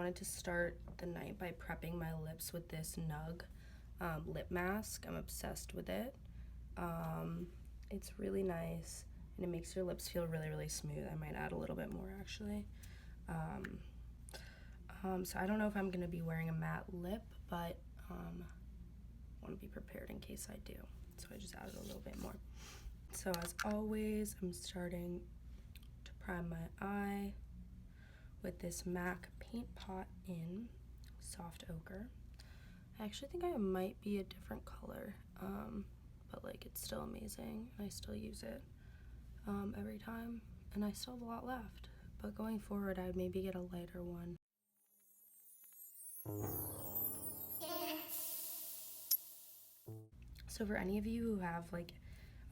wanted to start the night by prepping my lips with this nügg lip mask. I'm obsessed with it. It's really nice and it makes your lips feel really, really smooth. I might add a little bit more actually. So I don't know if I'm gonna be wearing a matte lip, but want to be prepared in case I do. So I just added a little bit more. So as always, I'm starting to prime my eye with this MAC Paint Pot in Soft Ochre. I actually think I might be a different color, but like it's still amazing. I still use it every time, and I still have a lot left. But going forward, I'd maybe get a lighter one. So for any of you who have like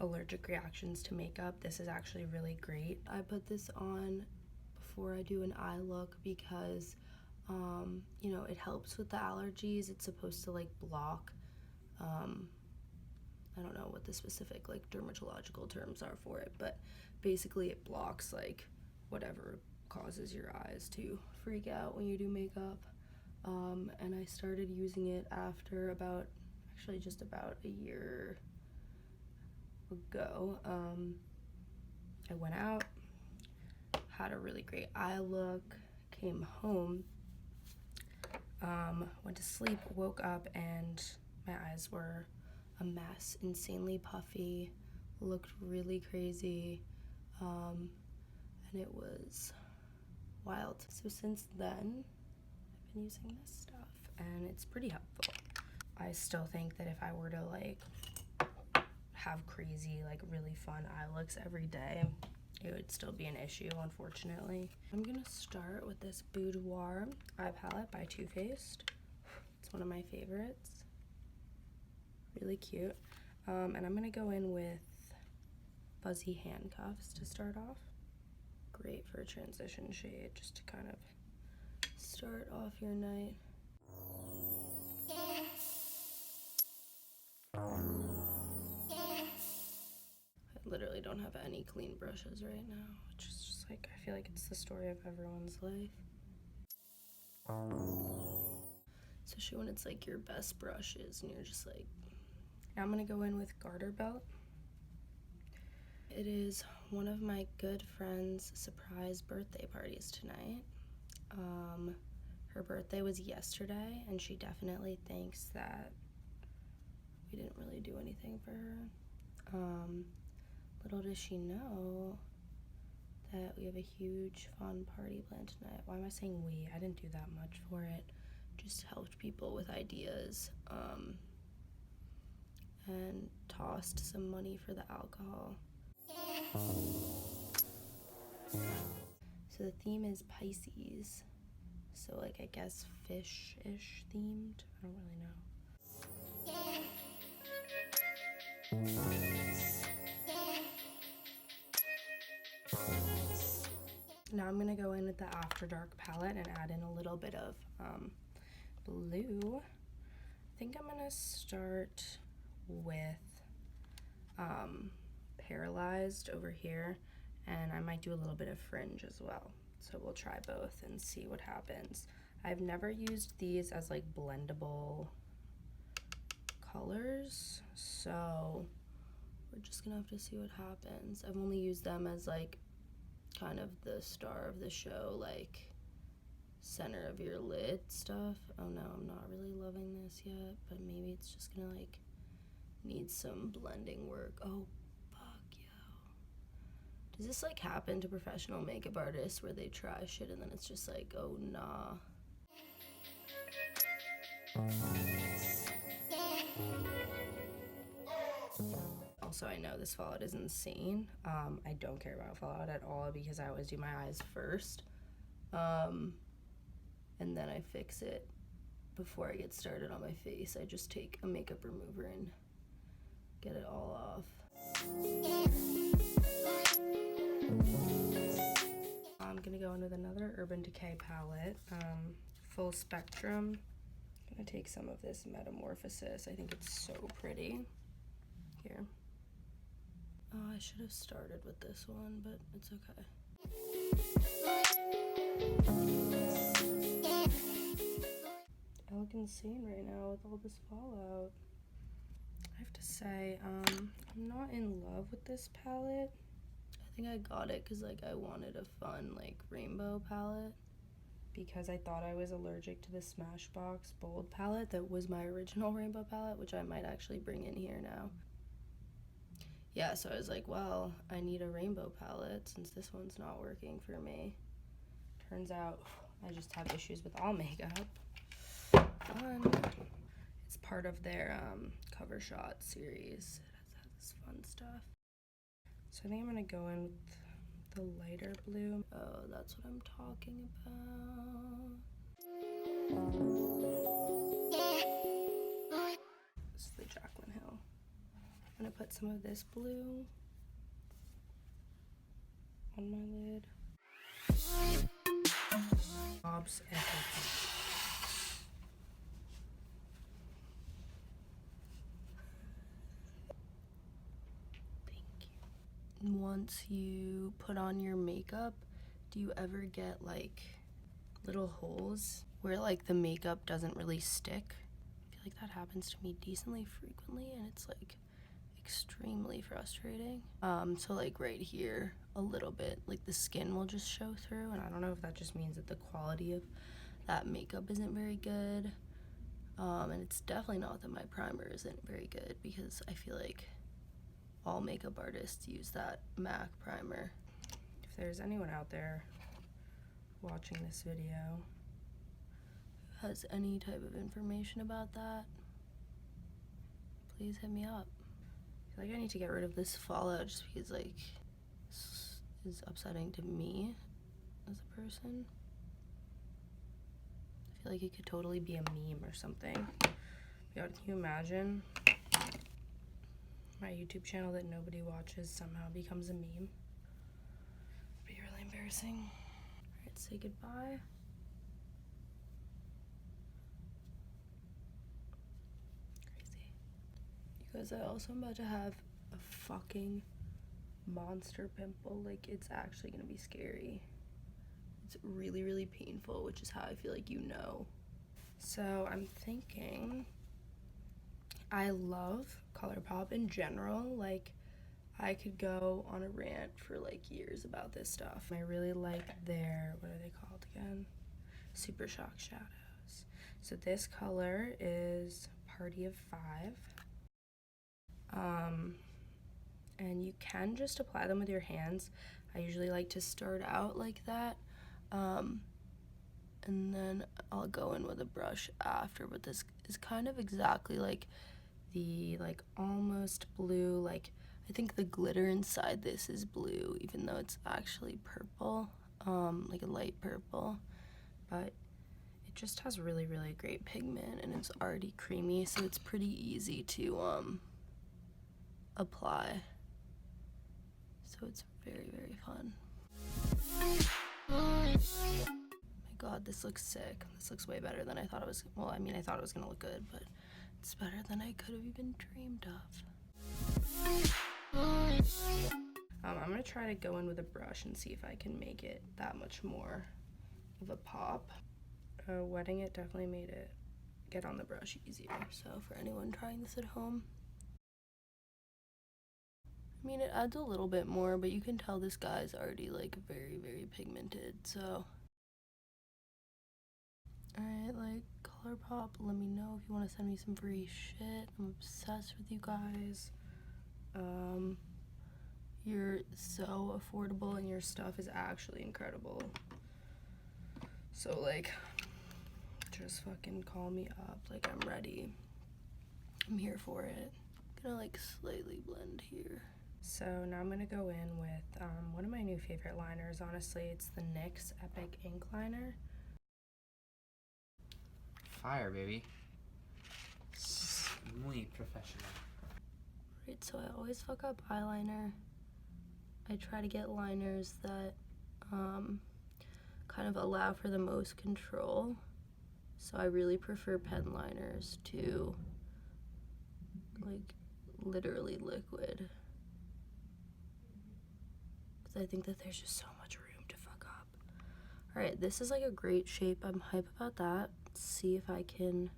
allergic reactions to makeup, this is actually really great. I put this on before I do an eye look because you know, it helps with the allergies. It's supposed to like block, I don't know what the specific like dermatological terms are for it, but basically it blocks like whatever causes your eyes to freak out when you do makeup. And I started using it after actually just about a year ago. I went out, had a really great eye look, came home, went to sleep, woke up, and my eyes were a mess, insanely puffy, looked really crazy, and it was wild. So since then, I've been using this stuff, and it's pretty helpful. I still think that if I were to like have crazy, like really fun eye looks every day, it would still be an issue, unfortunately. I'm gonna start with this Boudoir eye palette by Too Faced. It's one of my favorites. Really cute. And I'm gonna go in with Fuzzy Handcuffs to start off. Great for a transition shade, just to kind of start off your night. I literally don't have any clean brushes right now, which is just like, I feel like it's the story of everyone's life. Especially when it's like your best brushes and you're just like, now I'm gonna go in with Garter Belt. It is one of my good friend's surprise birthday parties tonight. Her birthday was yesterday, and she definitely thinks that we didn't really do anything for her. Little does she know that we have a huge fun party planned tonight. Why am I saying we? I didn't do that much for it. Just helped people with ideas, and tossed some money for the alcohol. So the theme is Pisces. So like, I guess fish-ish themed. I don't really know. Now I'm gonna go in with the Afterdark palette and add in a little bit of blue. I think I'm gonna start with Paralyzed over here, and I might do a little bit of Fringe as well. So we'll try both and see what happens. I've never used these as like blendable colors, so we're just gonna have to see what happens. I've only used them as like kind of the star of the show, like center of your lid stuff. Oh no, I'm not really loving this yet, but maybe it's just gonna like need some blending work. Oh fuck yo. Does this like happen to professional makeup artists where they try shit and then it's just like, oh nah? Also, I know this fallout is insane. I don't care about fallout at all because I always do my eyes first. And then I fix it before I get started on my face. I just take a makeup remover and get it all off. I'm gonna go in with another Urban Decay palette, Full Spectrum. I'm gonna take some of this Metamorphosis. I think it's so pretty. Here. Oh, I should have started with this one, but it's okay. insane right now with all this fallout. I have to say, I'm not in love with this palette. I think I got it because like I wanted a fun like rainbow palette, because I thought I was allergic to the Smashbox Bold palette that was my original rainbow palette, which I might actually bring in here now. Yeah, so I was like, well, I need a rainbow palette since this one's not working for me. Turns out I just have issues with all makeup. Fun. It's part of their cover shot series. It has this fun stuff. So I think I'm gonna go in with the lighter blue. Oh, that's what I'm talking about. This is the Jaclyn Hill. I'm gonna put some of this blue on my lid. Bob's everything. Once you put on your makeup, do you ever get like little holes where like the makeup doesn't really stick? I feel like that happens to me decently frequently, and it's like extremely frustrating. So like right here a little bit, like the skin will just show through, and I don't know if that just means that the quality of that makeup isn't very good. And it's definitely not that my primer isn't very good, because I feel like all makeup artists use that MAC primer. If there's anyone out there watching this video who has any type of information about that, please hit me up. I feel like I need to get rid of this fallout just because like this is upsetting to me as a person. I feel like it could totally be a meme or something. God, can you imagine my YouTube channel that nobody watches somehow becomes a meme? It'd be really embarrassing. Alright, say goodbye. Crazy. You guys, I also am about to have a fucking monster pimple. Like, it's actually gonna be scary. It's really, really painful, which is how I feel like you know. So I'm thinking, I love Colourpop in general. Like, I could go on a rant for like years about this stuff. I really like their, what are they called again? Super Shock shadows. So this color is Party of 5. And you can just apply them with your hands. I usually like to start out like that. And then I'll go in with a brush after, but this is kind of exactly like the like almost blue, like I think the glitter inside this is blue even though it's actually purple, like a light purple, but it just has really, really great pigment and it's already creamy, so it's pretty easy to apply, so it's very, very fun. My god, this looks sick. This looks way better than I thought it was. Well, I mean, I thought it was gonna look good, but it's better than I could have even dreamed of. I'm gonna try to go in with a brush and see if I can make it that much more of a pop. Wetting it definitely made it get on the brush easier, so for anyone trying this at home. I mean, it adds a little bit more, but you can tell this guy's already like very, very pigmented, so. Alright, like, Colourpop, let me know if you want to send me some free shit. I'm obsessed with you guys. You're so affordable and your stuff is actually incredible. So, like, just fucking call me up. Like, I'm ready. I'm here for it. I'm gonna, like, slightly blend here. So now I'm gonna go in with one of my new favorite liners, honestly. It's the NYX Epic Ink Liner. Fire, baby. Muy professional. Right, so I always fuck up eyeliner. I try to get liners that kind of allow for the most control. So I really prefer pen liners to like literally liquid, because I think that there's just so much room to fuck up. Alright, this is like a great shape. I'm hype about that. Let's see if I can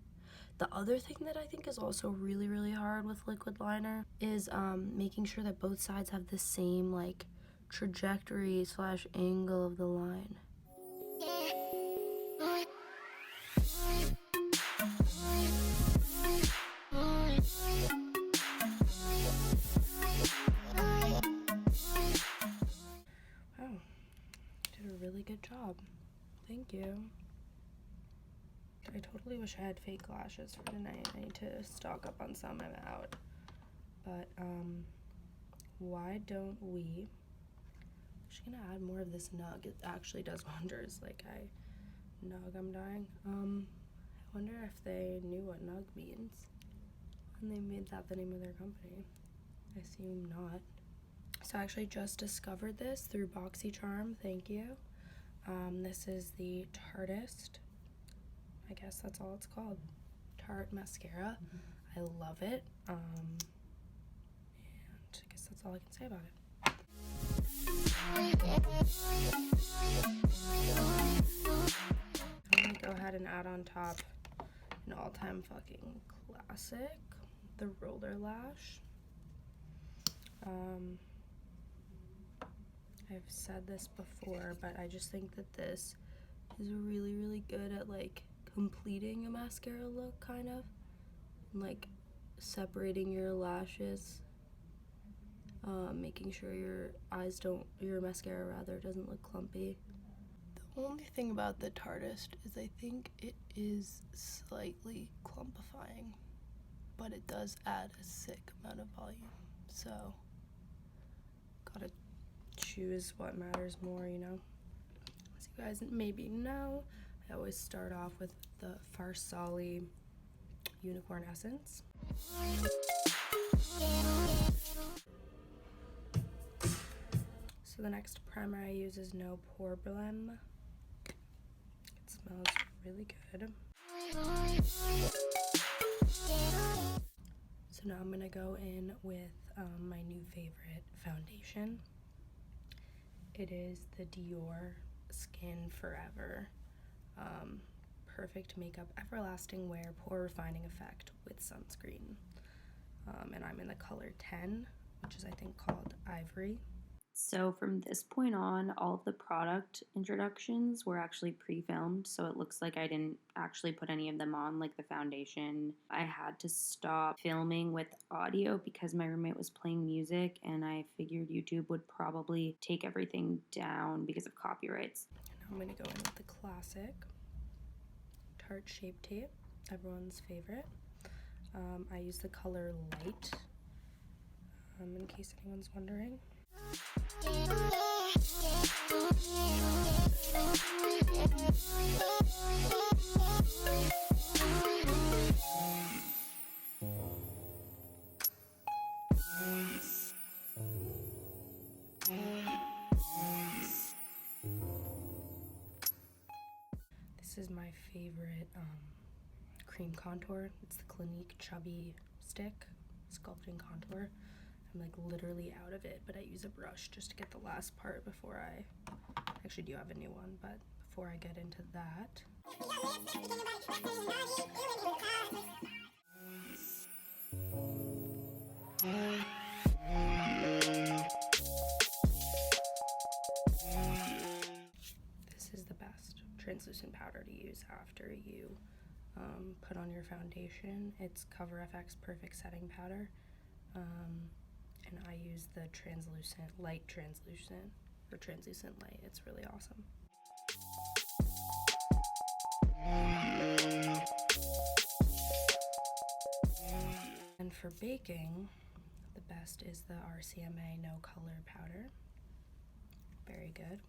The other thing that I think is also really, really hard with liquid liner is making sure that both sides have the same like trajectory / angle of the line. Wow, did a really good job. Thank you. I totally wish I had fake lashes for tonight. I need to stock up on some. I'm out. But, why don't we... I'm just gonna add more of this nügg. It actually does wonders. Like, nügg, I'm dying. I wonder if they knew what nügg means. And they made that the name of their company. I assume not. So I actually just discovered this through BoxyCharm. Thank you. This is the Tarteist. I guess that's all it's called. Tarte mascara. I love it. And I guess that's all I can say about it. I'm gonna go ahead and add on top an all-time fucking classic, the Roller Lash. I've said this before, but I just think that this is really, really good at like completing a mascara look, kind of, and like separating your lashes, making sure your mascara rather doesn't look clumpy. The only thing about the Tarteist is I think it is slightly clumpifying, but it does add a sick amount of volume, so gotta choose what matters more, you know. As you guys maybe know, I always start off with the FARSÁLI Unicorn Essence. So the next primer I use is No Poreblem. It smells really good. So now I'm gonna go in with my new favorite foundation. It is the Diorskin Forever Perfect Makeup Everlasting Wear Pore Refining Effect with Sunscreen. And I'm in the color 10, which is I think called Ivory. So from this point on, all of the product introductions were actually pre-filmed, so it looks like I didn't actually put any of them on, like the foundation. I had to stop filming with audio because my roommate was playing music, and I figured YouTube would probably take everything down because of copyrights. And I'm going to go in with the classic Tarte Shape Tape, everyone's favorite. I use the color Light, in case anyone's wondering. This is my favorite cream contour. It's the Clinique Chubby stick, Sculpting contour. I'm like literally out of it, but I use a brush just to get the last part before I actually do have a new one, but before I get into that. This is the best translucent powder to use after you put on your foundation. It's Cover FX Perfect Setting Powder. And I use the translucent light. It's really awesome. And for baking, the best is the RCMA No Color Powder. Very good.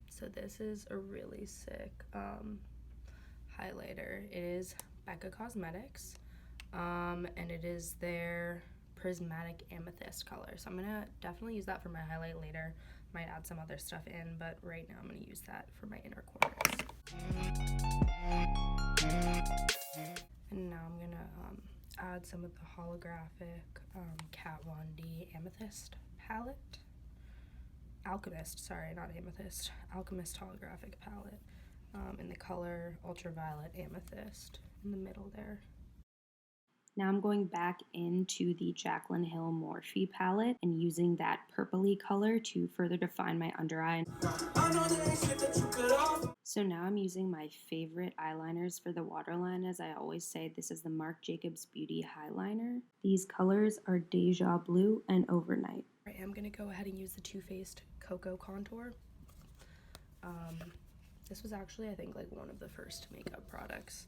So this is a really sick highlighter. It is BECCA Cosmetics, and it is their Prismatic Amethyst color. So I'm gonna definitely use that for my highlight later. Might add some other stuff in, but right now I'm gonna use that for my inner corners. And now I'm gonna add some of the holographic Kat Von D Amethyst palette. Alchemist, sorry, not Amethyst, Alchemist Holographic Palette in the color Ultraviolet Amethyst in the middle there. Now I'm going back into the Jaclyn Hill Morphe palette and using that purpley color to further define my under eye. So now I'm using my favorite eyeliners for the waterline. As I always say, this is the Marc Jacobs Beauty Highliner. These colors are Deja Blue and Overnight. I am going to go ahead and use the Too Faced Cocoa Contour. This was actually, I think, like one of the first makeup products,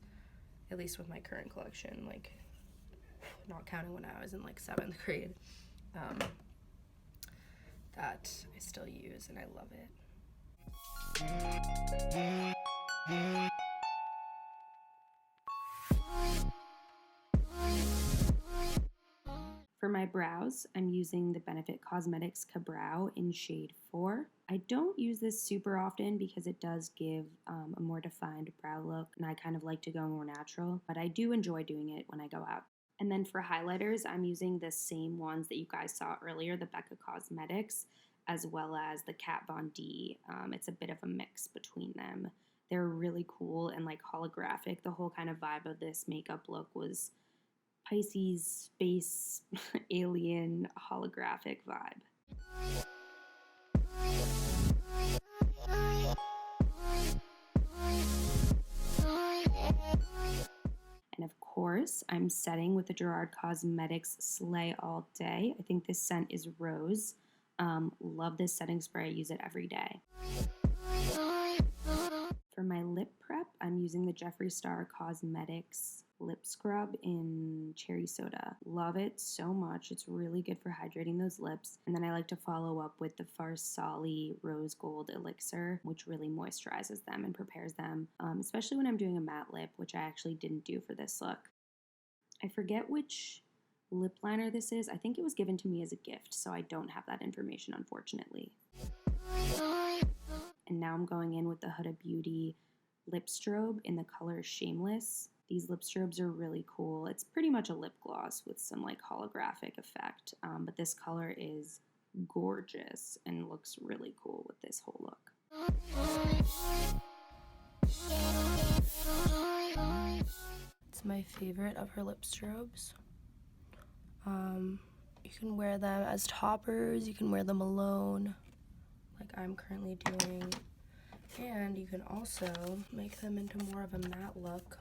at least with my current collection, like not counting when I was in like 7th grade, that I still use and I love it. For my brows, I'm using the Benefit Cosmetics Ka-Brow in shade 4. I don't use this super often because it does give a more defined brow look, and I kind of like to go more natural, but I do enjoy doing it when I go out. And then for highlighters, I'm using the same ones that you guys saw earlier, the BECCA Cosmetics, as well as the Kat Von D. It's a bit of a mix between them. They're really cool and like holographic. The whole kind of vibe of this makeup look was Pisces, space, alien, holographic vibe. And of course, I'm setting with the Gerard Cosmetics Slay All Day. I think this scent is Rose. Love this setting spray. I use it every day. For my lip prep, I'm using the Jeffree Star Cosmetics lip scrub in Cherry Soda. Love it so much. It's really good for hydrating those lips. And then I like to follow up with the FARSÁLI Rose Gold Elixir, which really moisturizes them and prepares them, especially when I'm doing a matte lip, which I actually didn't do for this look. I forget which lip liner this is. I think it was given to me as a gift, so I don't have that information, unfortunately. And now I'm going in with the Huda Beauty lip strobe in the color Shameless. These lip strobes are really cool. It's pretty much a lip gloss with some like holographic effect, but this color is gorgeous and looks really cool with this whole look. It's my favorite of her lip strobes. You can wear them as toppers, you can wear them alone, like I'm currently doing, and you can also make them into more of a matte look.